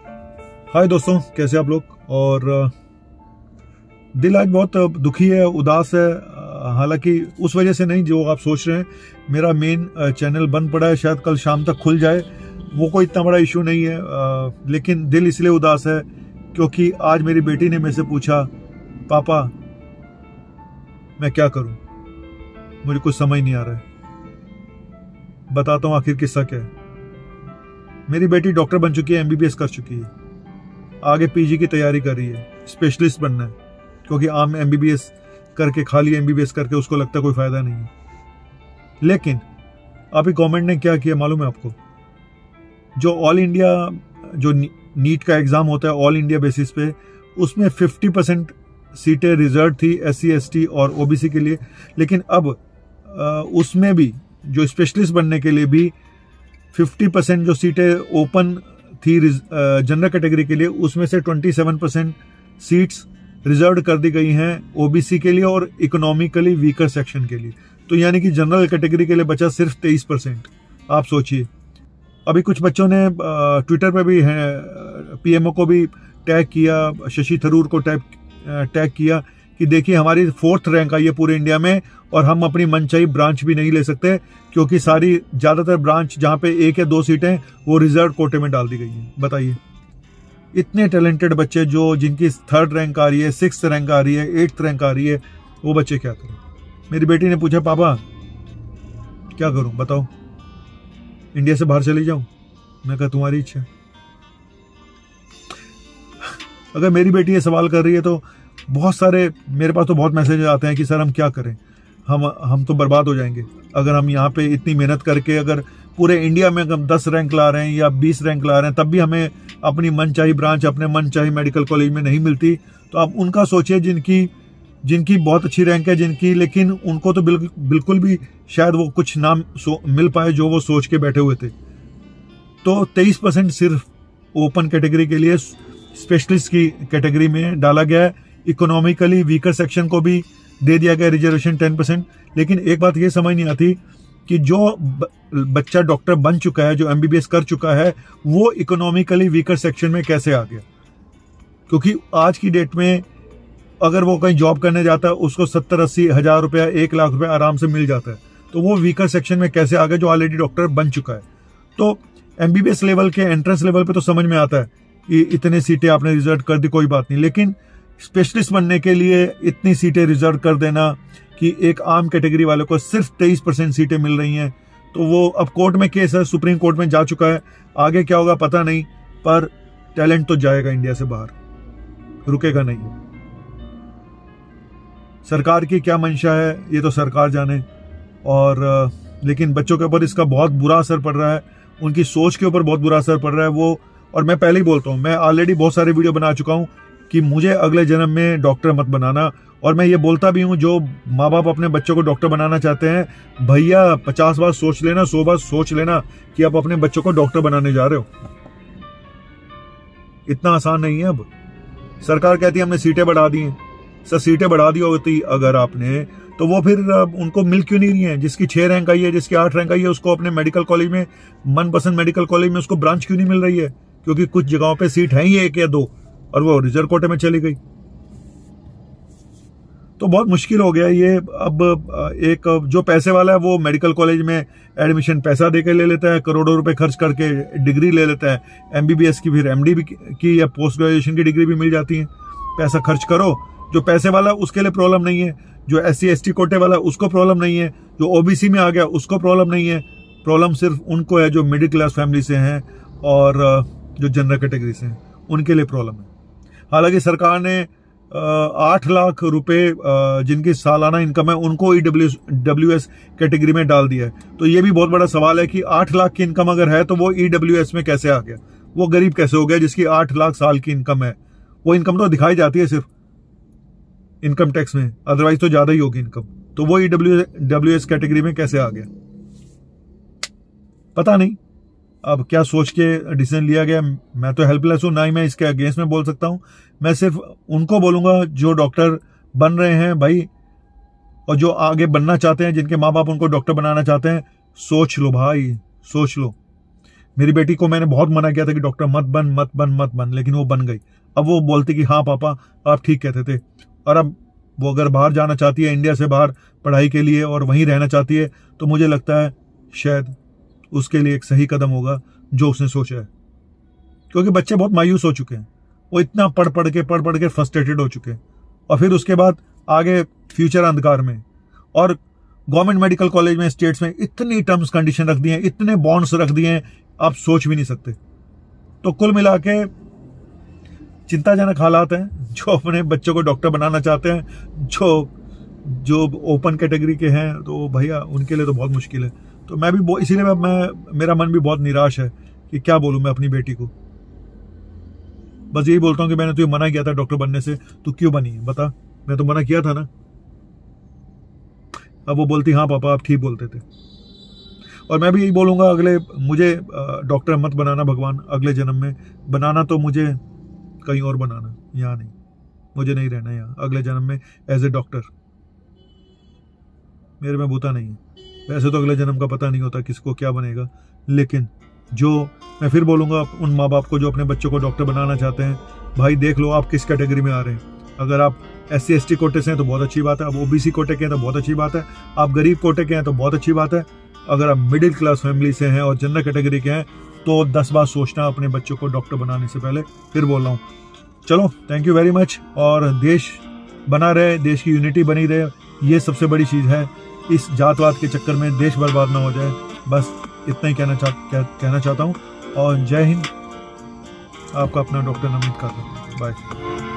हाय दोस्तों, कैसे आप लोग। और दिल आज बहुत दुखी है, उदास है। हालांकि उस वजह से नहीं जो आप सोच रहे हैं। मेरा मेन चैनल बंद पड़ा है, शायद कल शाम तक खुल जाए, वो कोई इतना बड़ा इशू नहीं है। लेकिन दिल इसलिए उदास है क्योंकि आज मेरी बेटी ने मेरे से पूछा, पापा मैं क्या करूं, मुझे कुछ समझ नहीं आ रहा है। बताता हूं आखिर किस्सा क्या है। मेरी बेटी डॉक्टर बन चुकी है, एमबीबीएस कर चुकी है, आगे पीजी की तैयारी कर रही है, स्पेशलिस्ट बनना है। क्योंकि आम एमबीबीएस करके, खाली एमबीबीएस करके उसको लगता है कोई फायदा नहीं है। लेकिन अभी गवर्नमेंट ने क्या किया मालूम है आपको? जो ऑल इंडिया, जो नीट का एग्जाम होता है ऑल इंडिया बेसिस पे, उसमें 50% सीटें रिजर्व थी SC ST और OBC के लिए। लेकिन अब उसमें भी जो स्पेशलिस्ट बनने के लिए भी 50% जो सीटें ओपन थी जनरल कैटेगरी के लिए, उसमें से 27% सीट्स रिजर्व कर दी गई हैं OBC के लिए और इकोनॉमिकली वीकर सेक्शन के लिए। तो यानी कि जनरल कैटेगरी के लिए बचा सिर्फ 23%। आप सोचिए। अभी कुछ बच्चों ने ट्विटर पे भी है, PMO को भी टैग किया, शशि थरूर को टैग किया कि देखिए हमारी 4th रैंक आई है पूरे इंडिया में और हम अपनी मनचाही ब्रांच भी नहीं ले सकते क्योंकि सारी ज्यादातर ब्रांच जहां पे 1 या 2 सीटें वो रिजर्व कोटे में डाल दी गई हैं। बताइए, इतने टैलेंटेड बच्चे जो जिनकी 3rd रैंक आ रही है, 6th रैंक आ रही है, 8th रैंक आ रही है, वो बच्चे क्या करें। मेरी बेटी ने पूछा, पापा क्या करूं बताओ, इंडिया से बाहर चली जाऊं? मैं कहा तुम्हारी इच्छा। अगर मेरी बेटी ये सवाल कर रही है तो बहुत सारे मेरे पास तो बहुत मैसेज आते हैं कि सर हम क्या करें, हम तो बर्बाद हो जाएंगे अगर हम यहाँ पे इतनी मेहनत करके, अगर पूरे इंडिया में हम 10 रैंक ला रहे हैं या 20 रैंक ला रहे हैं, तब भी हमें अपनी मनचाही ब्रांच, अपने मनचाही मेडिकल कॉलेज में नहीं मिलती। तो आप उनका सोचिए जिनकी बहुत अच्छी रैंक है जिनकी, लेकिन उनको तो बिल्कुल भी शायद वो कुछ ना मिल पाए जो वो सोच के बैठे हुए थे। तो 23% सिर्फ ओपन कैटेगरी के लिए, स्पेशलिस्ट की कैटेगरी में डाला गया है। इकोनॉमिकली वीकर सेक्शन को भी दे दिया गया रिजर्वेशन 10%। लेकिन एक बात ये समझ नहीं आती कि जो बच्चा डॉक्टर बन चुका है, जो MBBS कर चुका है, वो इकोनॉमिकली वीकर सेक्शन में कैसे आ गया। क्योंकि आज की डेट में अगर वो कहीं जॉब करने जाता है उसको 70-80 हजार रुपया, 1 लाख रुपया आराम से मिल जाता है। तो वो वीकर सेक्शन में कैसे आ गया जो ऑलरेडी डॉक्टर बन चुका है। तो MBBS लेवल के एंट्रेंस लेवल पे तो समझ में आता है कि इतने सीटें आपने रिजर्व कर दी, कोई बात नहीं। लेकिन स्पेशलिस्ट बनने के लिए इतनी सीटें रिजर्व कर देना कि एक आम कैटेगरी वाले को सिर्फ 23% सीटें मिल रही हैं, तो वो अब कोर्ट में केस है, सुप्रीम कोर्ट में जा चुका है। आगे क्या होगा पता नहीं, पर टैलेंट तो जाएगा इंडिया से बाहर, रुकेगा नहीं। सरकार की क्या मंशा है ये तो सरकार जाने। और लेकिन बच्चों के ऊपर इसका बहुत बुरा असर पड़ रहा है, उनकी सोच के ऊपर बहुत बुरा असर पड़ रहा है। वो, और मैं पहले ही बोलता हूं, मैं ऑलरेडी बहुत सारे वीडियो बना चुका हूं कि मुझे अगले जन्म में डॉक्टर मत बनाना। और मैं ये बोलता भी हूं, जो माँ बाप अपने बच्चों को डॉक्टर बनाना चाहते हैं, भैया 50 बार सोच लेना, 100 बार सोच लेना कि आप अपने बच्चों को डॉक्टर बनाने जा रहे हो। इतना आसान नहीं है। अब सरकार कहती है हमने सीटें बढ़ा दी हैं। सर सीटें बढ़ा दी होती अगर आपने, तो वो फिर उनको मिल क्यों नहीं रही है? जिसकी 6 रैंक आई है, जिसकी 8 रैंक आई है, उसको अपने मेडिकल कॉलेज में, मनपसंद मेडिकल कॉलेज में उसको ब्रांच क्यों नहीं मिल रही है? क्योंकि कुछ जगहों पे सीट है ही 1 या 2 और वो रिजर्व कोटे में चली गई। तो बहुत मुश्किल हो गया ये। अब एक जो पैसे वाला है वो मेडिकल कॉलेज में एडमिशन पैसा देकर ले लेता है, करोड़ों रुपए खर्च करके डिग्री ले लेता है, MBBS की, फिर MD की या पोस्ट ग्रेजुएशन की डिग्री भी मिल जाती है। पैसा खर्च करो। जो पैसे वाला उसके लिए प्रॉब्लम नहीं है, जो SC ST कोटे वाला उसको प्रॉब्लम नहीं है, जो OBC में आ गया उसको प्रॉब्लम नहीं है। प्रॉब्लम सिर्फ उनको है जो मिडिल क्लास फैमिली से हैं और जो जनरल कैटेगरी से हैं, उनके लिए प्रॉब्लम है। हालांकि सरकार ने 8 लाख रुपए जिनकी सालाना इनकम है उनको EWS कैटेगरी में डाल दिया है। तो ये भी बहुत बड़ा सवाल है कि 8 लाख की इनकम अगर है तो वो EWS में कैसे आ गया, वो गरीब कैसे हो गया जिसकी 8 लाख साल की इनकम है। वो इनकम तो दिखाई जाती है सिर्फ इनकम टैक्स में, अदरवाइज तो ज्यादा ही होगी इनकम। तो वो EWS कैटेगरी में कैसे आ गया पता नहीं। अब क्या सोच के डिसीजन लिया गया, मैं तो हेल्पलेस हूं, ना ही मैं इसके अगेंस्ट में बोल सकता हूं। मैं सिर्फ उनको बोलूंगा जो डॉक्टर बन रहे हैं भाई, और जो आगे बनना चाहते हैं, जिनके माँ बाप उनको डॉक्टर बनाना चाहते हैं, सोच लो भाई, सोच लो। मेरी बेटी को मैंने बहुत मना किया था कि डॉक्टर मत बन मत बन मत बन, लेकिन वो बन गई। अब वो बोलती कि हाँ पापा आप ठीक कहते थे। और अब वो अगर बाहर जाना चाहती है, इंडिया से बाहर पढ़ाई के लिए, और वहीं रहना चाहती है, तो मुझे लगता है शायद उसके लिए एक सही कदम होगा जो उसने सोचा है। क्योंकि बच्चे बहुत मायूस हो चुके हैं, वो इतना पढ़ पढ़ के फ्रस्ट्रेटेड हो चुके हैं, और फिर उसके बाद आगे फ्यूचर अंधकार में। और गवर्नमेंट मेडिकल कॉलेज में, स्टेट्स में इतनी टर्म्स कंडीशन रख दिए हैं, इतने बॉन्ड्स रख दिए हैं, आप सोच भी नहीं सकते। तो कुल मिला के चिंताजनक हालात हैं। जो अपने बच्चों को डॉक्टर बनाना चाहते हैं, जो ओपन कैटेगरी के हैं, तो भैया उनके लिए तो बहुत मुश्किल है। तो मैं भी इसीलिए मेरा मन भी बहुत निराश है कि क्या बोलूं मैं अपनी बेटी को। बस यही बोलता हूं कि मैंने तुझे मना किया था डॉक्टर बनने से, तू क्यों बनी है बता, मैं तो मना किया था ना। अब वो बोलती हाँ पापा आप ठीक बोलते थे। और मैं भी यही बोलूंगा, मुझे डॉक्टर मत बनाना भगवान, अगले जन्म में बनाना तो मुझे कहीं और बनाना, यहाँ नहीं, मुझे नहीं रहना यहाँ अगले जन्म में एज ए डॉक्टर। मेरे में बूता नहीं है। वैसे तो अगले जन्म का पता नहीं होता किसको क्या बनेगा, लेकिन जो मैं फिर बोलूंगा उन माँ बाप को जो अपने बच्चों को डॉक्टर बनाना चाहते हैं, भाई देख लो आप किस कैटेगरी में आ रहे हैं। अगर आप SC ST कोटे से हैं तो बहुत अच्छी बात है, आप OBC कोटे के हैं तो बहुत अच्छी बात है, आप गरीब कोटे के हैं तो बहुत अच्छी बात है। अगर आप मिडिल क्लास फैमिली से हैं और जनरल कैटेगरी के हैं तो 10 बार सोचना अपने बच्चों को डॉक्टर बनाने से पहले। फिर बोल रहा हूँ, चलो थैंक यू वेरी मच। और देश बना रहे, देश की यूनिटी बनी रहे, ये सबसे बड़ी चीज़ है। इस जातवाद के चक्कर में देश बर्बाद ना हो जाए, बस इतना ही कहना चाहता हूँ। और जय हिंद, आपका अपना डॉक्टर नवनीत काका। बाय।